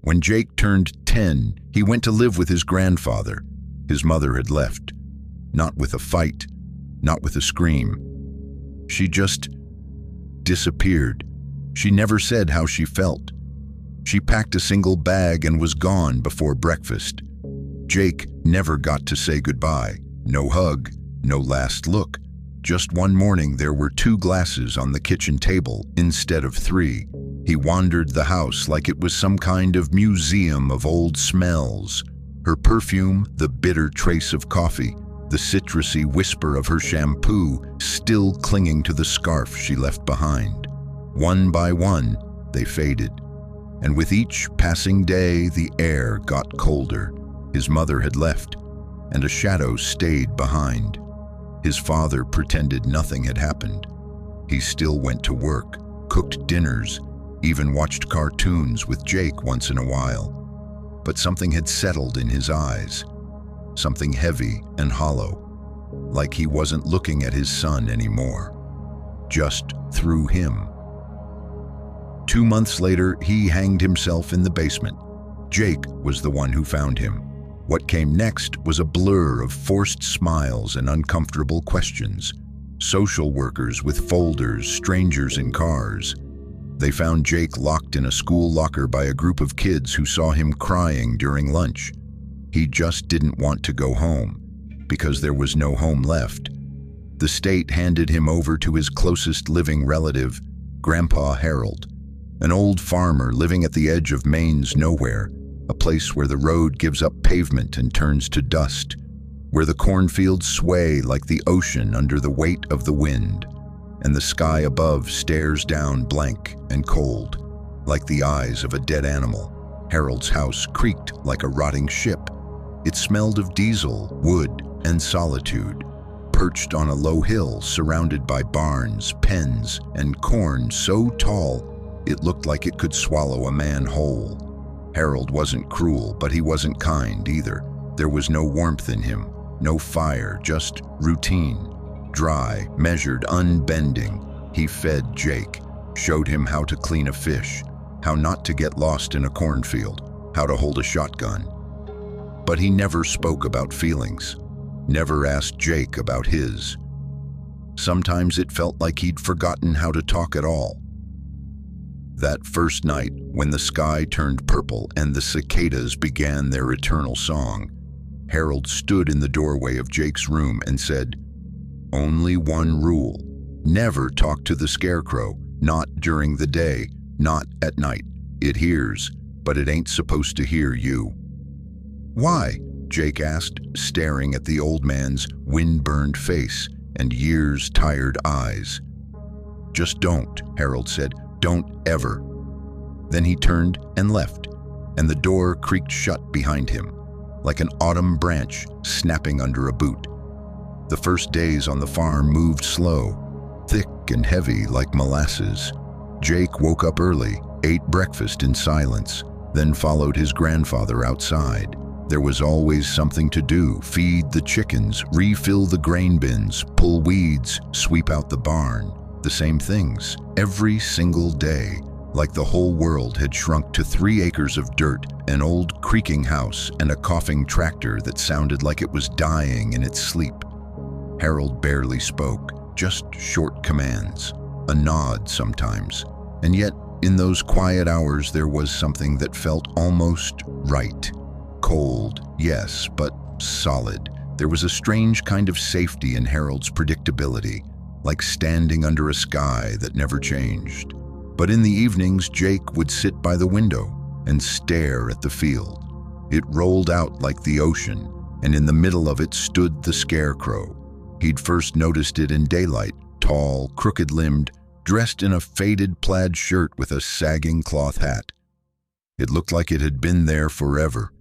When Jake turned 10, he went to live with his grandfather. His mother had left. Not with a fight, not with a scream. She just disappeared. She never said how she felt. She packed a single bag and was gone before breakfast. Jake never got to say goodbye. No hug, no last look. Just one morning there were 2 glasses on the kitchen table instead of 3. He wandered the house like it was some kind of museum of old smells. Her perfume, the bitter trace of coffee, the citrusy whisper of her shampoo still clinging to the scarf she left behind. One by one, they faded. And with each passing day, the air got colder. His mother had left, and a shadow stayed behind. His father pretended nothing had happened. He still went to work, cooked dinners, even watched cartoons with Jake once in a while. But something had settled in his eyes, something heavy and hollow, like he wasn't looking at his son anymore, just through him. 2 months later, he hanged himself in the basement. Jake was the one who found him. What came next was a blur of forced smiles and uncomfortable questions. Social workers with folders, strangers in cars. They found Jake locked in a school locker by a group of kids who saw him crying during lunch. He just didn't want to go home, because there was no home left. The state handed him over to his closest living relative, Grandpa Harold, an old farmer living at the edge of Maine's nowhere, a place where the road gives up pavement and turns to dust, where the cornfields sway like the ocean under the weight of the wind, and the sky above stares down blank and cold, like the eyes of a dead animal. Harold's house creaked like a rotting ship. It smelled of diesel, wood, and solitude. Perched on a low hill surrounded by barns, pens, and corn so tall it looked like it could swallow a man whole. Harold wasn't cruel, but he wasn't kind either. There was no warmth in him, no fire, just routine. Dry, measured, unbending. He fed Jake, showed him how to clean a fish, how not to get lost in a cornfield, how to hold a shotgun. But he never spoke about feelings, never asked Jake about his. Sometimes it felt like he'd forgotten how to talk at all. That first night, when the sky turned purple and the cicadas began their eternal song, Harold stood in the doorway of Jake's room and said, "Only one rule. Never talk to the Scarecrow, not during the day, not at night. It hears, but it ain't supposed to hear you." "Why?" Jake asked, staring at the old man's wind-burned face and years-tired eyes. "Just don't," Harold said. "Don't ever." Then he turned and left, and the door creaked shut behind him, like an autumn branch snapping under a boot. The first days on the farm moved slow, thick and heavy like molasses. Jake woke up early, ate breakfast in silence, then followed his grandfather outside. There was always something to do: feed the chickens, refill the grain bins, pull weeds, sweep out the barn. The same things, every single day, like the whole world had shrunk to 3 acres of dirt, an old creaking house, and a coughing tractor that sounded like it was dying in its sleep. Harold barely spoke, just short commands, a nod sometimes. And yet, in those quiet hours, there was something that felt almost right. Cold, yes, but solid. There was a strange kind of safety in Harold's predictability, like standing under a sky that never changed. But in the evenings, Jake would sit by the window and stare at the field. It rolled out like the ocean, and in the middle of it stood the Scarecrow. He'd first noticed it in daylight, tall, crooked-limbed, dressed in a faded plaid shirt with a sagging cloth hat. It looked like it had been there forever.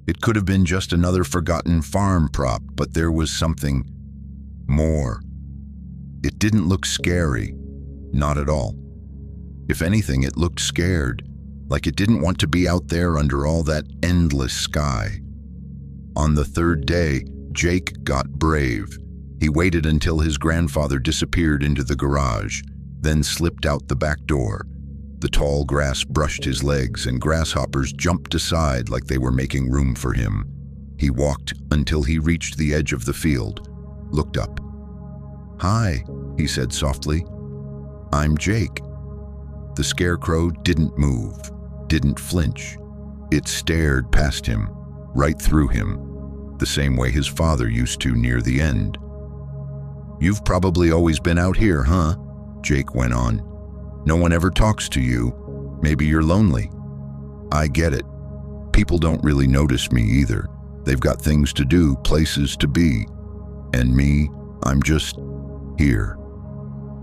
It could have been just another forgotten farm prop, but there was something more. It didn't look scary, not at all. If anything, it looked scared, like it didn't want to be out there under all that endless sky. On the 3rd day, Jake got brave. He waited until his grandfather disappeared into the garage, then slipped out the back door. The tall grass brushed his legs, and grasshoppers jumped aside like they were making room for him. He walked until he reached the edge of the field, looked up. "Hi," he said softly. "I'm Jake." The Scarecrow didn't move, didn't flinch. It stared past him, right through him, the same way his father used to near the end. "You've probably always been out here, huh?" Jake went on. "No one ever talks to you. Maybe you're lonely." "I get it. People don't really notice me either. They've got things to do, places to be. And me, I'm just here."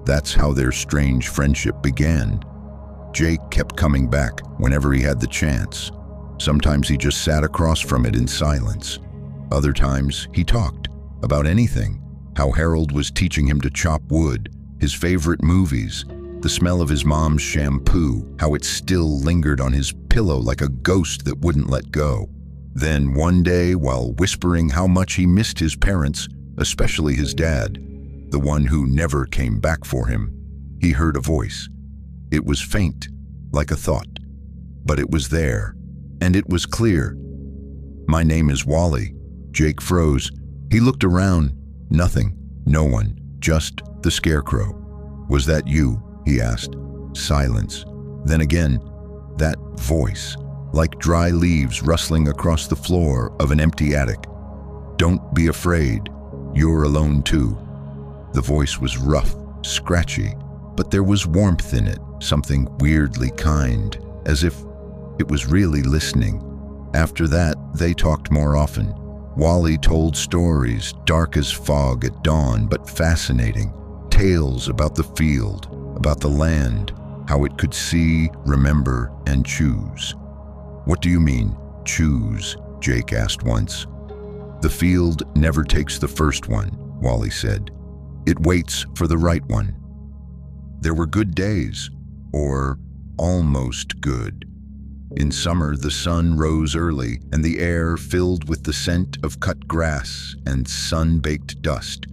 That's how their strange friendship began. Jake kept coming back whenever he had the chance. Sometimes he just sat across from it in silence. Other times he talked about anything. How Harold was teaching him to chop wood, his favorite movies, the smell of his mom's shampoo, how it still lingered on his pillow like a ghost that wouldn't let go. Then one day, while whispering how much he missed his parents, especially his dad, the one who never came back for him, he heard a voice. It was faint, like a thought, but it was there, and it was clear. "My name is Wally." Jake froze. He looked around. Nothing, no one, just the Scarecrow. "Was that you?" he asked. Silence. Then again, that voice, like dry leaves rustling across the floor of an empty attic. "Don't be afraid. You're alone too." The voice was rough, scratchy, but there was warmth in it, something weirdly kind, as if it was really listening. After that, they talked more often. Wally told stories, dark as fog at dawn, but fascinating. Tales about the field, about the land, how it could see, remember, and choose. "What do you mean, choose?" Jake asked once. "The field never takes the first one," Wally said. "It waits for the right one." There were good days, or almost good. In summer, the sun rose early, and the air filled with the scent of cut grass and sun-baked dust.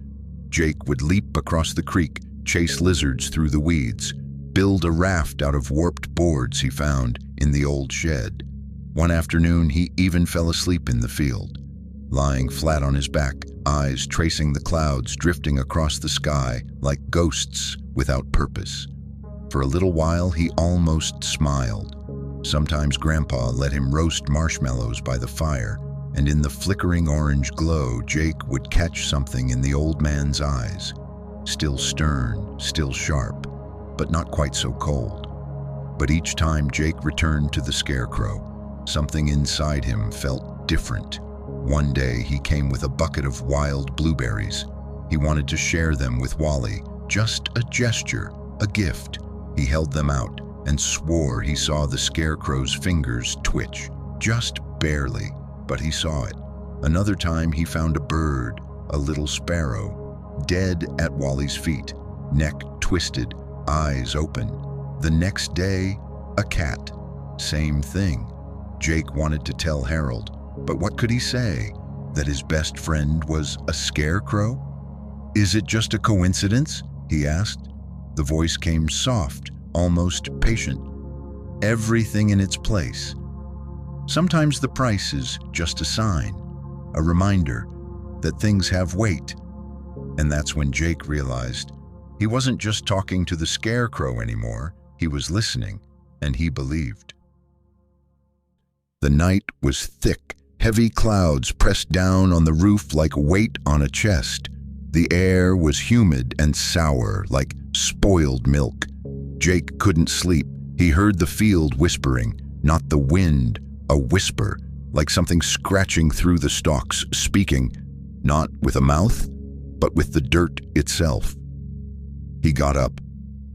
Jake would leap across the creek, chase lizards through the weeds, build a raft out of warped boards he found in the old shed. One afternoon, he even fell asleep in the field, lying flat on his back, eyes tracing the clouds drifting across the sky like ghosts without purpose. For a little while, he almost smiled. Sometimes Grandpa let him roast marshmallows by the fire, and in the flickering orange glow, Jake would catch something in the old man's eyes. Still stern, still sharp, but not quite so cold. But each time Jake returned to the Scarecrow, something inside him felt different. One day, he came with a bucket of wild blueberries. He wanted to share them with Wally, just a gesture, a gift. He held them out and swore he saw the Scarecrow's fingers twitch, just barely, but he saw it. Another time he found a bird, a little sparrow, dead at Wally's feet, neck twisted, eyes open. The next day, a cat. Same thing. Jake wanted to tell Harold, but what could he say? That his best friend was a scarecrow? "Is it just a coincidence?" he asked. The voice came soft, almost patient. "Everything in its place. Sometimes the price is just a sign, a reminder that things have weight." And that's when Jake realized he wasn't just talking to the Scarecrow anymore, he was listening, and he believed. The night was thick. Heavy clouds pressed down on the roof like weight on a chest. The air was humid and sour, like spoiled milk. Jake couldn't sleep. He heard the field whispering, not the wind, a whisper, like something scratching through the stalks, speaking, not with a mouth, but with the dirt itself. He got up,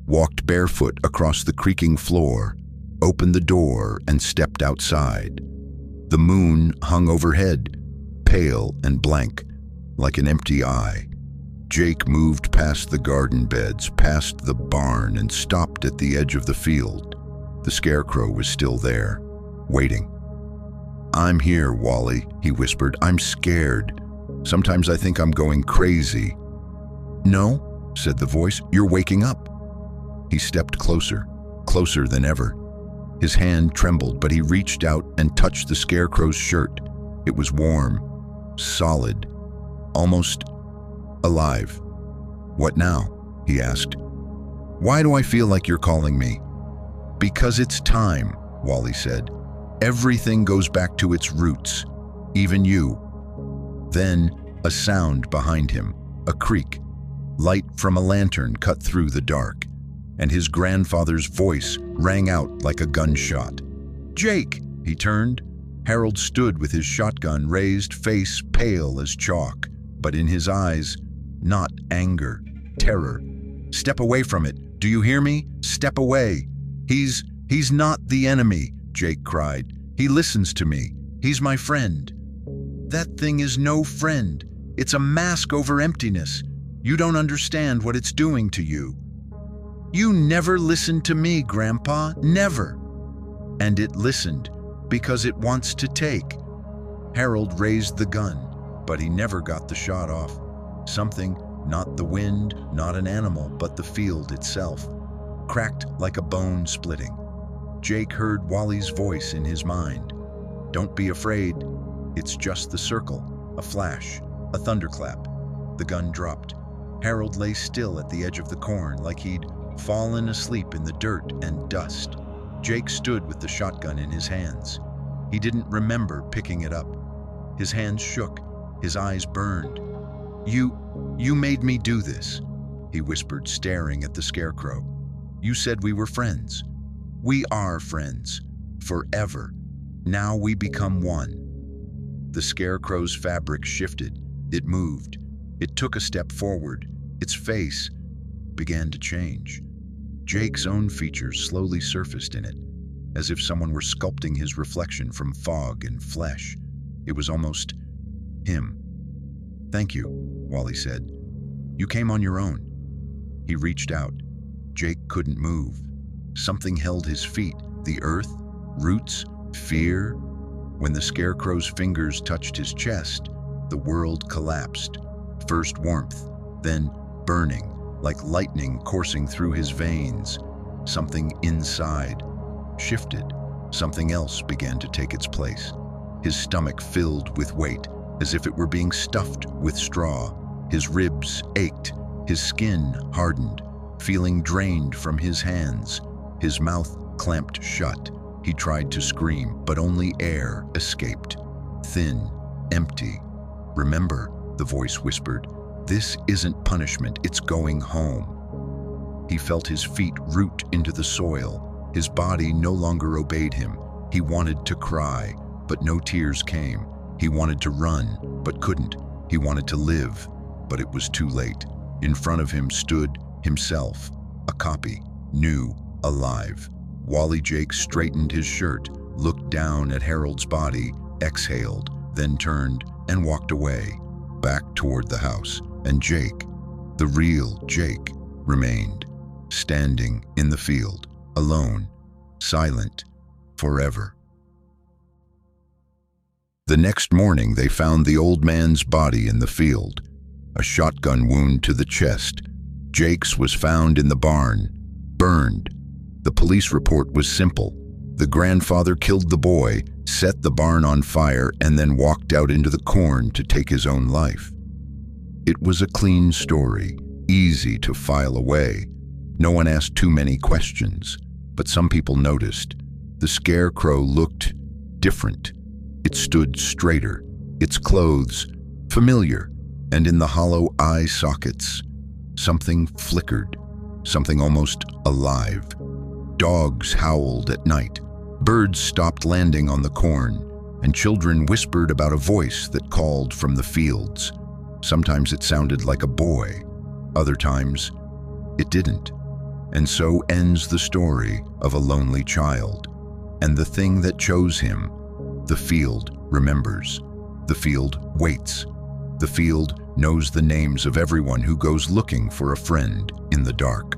walked barefoot across the creaking floor, opened the door, and stepped outside. The moon hung overhead, pale and blank, like an empty eye. Jake moved past the garden beds, past the barn, and stopped at the edge of the field. The Scarecrow was still there, waiting. "I'm here, Wally," he whispered. "I'm scared. Sometimes I think I'm going crazy." "No," said the voice. "You're waking up." He stepped closer, closer than ever. His hand trembled, but he reached out and touched the Scarecrow's shirt. It was warm, solid, almost alive. "What now?" he asked. "Why do I feel like you're calling me?" "Because it's time," Wally said. "Everything goes back to its roots, even you." Then a sound behind him, a creak. Light from a lantern cut through the dark, and his grandfather's voice rang out like a gunshot. "Jake!" He turned. Harold stood with his shotgun raised, face pale as chalk, but in his eyes, not anger, terror. "Step away from it. Do you hear me? Step away." He's not the enemy," Jake cried. "He listens to me. He's my friend." "That thing is no friend. It's a mask over emptiness. You don't understand what it's doing to you." "You never listened to me, Grandpa, never." "And it listened because it wants to take." Harold raised the gun, but he never got the shot off. Something, not the wind, not an animal, but the field itself, cracked like a bone splitting. Jake heard Wally's voice in his mind. "Don't be afraid. It's just the circle, a flash, a thunderclap." The gun dropped. Harold lay still at the edge of the corn like he'd fallen asleep in the dirt and dust. Jake stood with the shotgun in his hands. He didn't remember picking it up. His hands shook, his eyes burned. You made me do this," he whispered, staring at the Scarecrow. "You said we were friends. We are friends. Forever. Now we become one." The Scarecrow's fabric shifted. It moved. It took a step forward. Its face began to change. Jake's own features slowly surfaced in it, as if someone were sculpting his reflection from fog and flesh. It was almost him. "Thank you," Wally said. "You came on your own." He reached out. Jake couldn't move. Something held his feet. The earth, roots, fear. When the Scarecrow's fingers touched his chest, the world collapsed. First warmth, then burning, like lightning coursing through his veins. Something inside shifted. Something else began to take its place. His stomach filled with weight, as if it were being stuffed with straw. His ribs ached. His skin hardened, feeling drained from his hands. His mouth clamped shut. He tried to scream, but only air escaped. Thin, empty. "Remember," the voice whispered, "this isn't punishment, it's going home." He felt his feet root into the soil. His body no longer obeyed him. He wanted to cry, but no tears came. He wanted to run, but couldn't. He wanted to live, but it was too late. In front of him stood himself, a copy, new, alive. Wally Jake straightened his shirt, looked down at Harold's body, exhaled, then turned and walked away, back toward the house. And Jake, the real Jake, remained, standing in the field, alone, silent, forever. The next morning they found the old man's body in the field, a shotgun wound to the chest. Jake's was found in the barn, burned. The police report was simple. The grandfather killed the boy, set the barn on fire, and then walked out into the corn to take his own life. It was a clean story, easy to file away. No one asked too many questions, but some people noticed. The Scarecrow looked different. It stood straighter, its clothes familiar, and in the hollow eye sockets, something flickered, something almost alive. Dogs howled at night, birds stopped landing on the corn, and children whispered about a voice that called from the fields. Sometimes it sounded like a boy, other times it didn't. And so ends the story of a lonely child. And the thing that chose him, the field remembers. The field waits. The field knows the names of everyone who goes looking for a friend in the dark.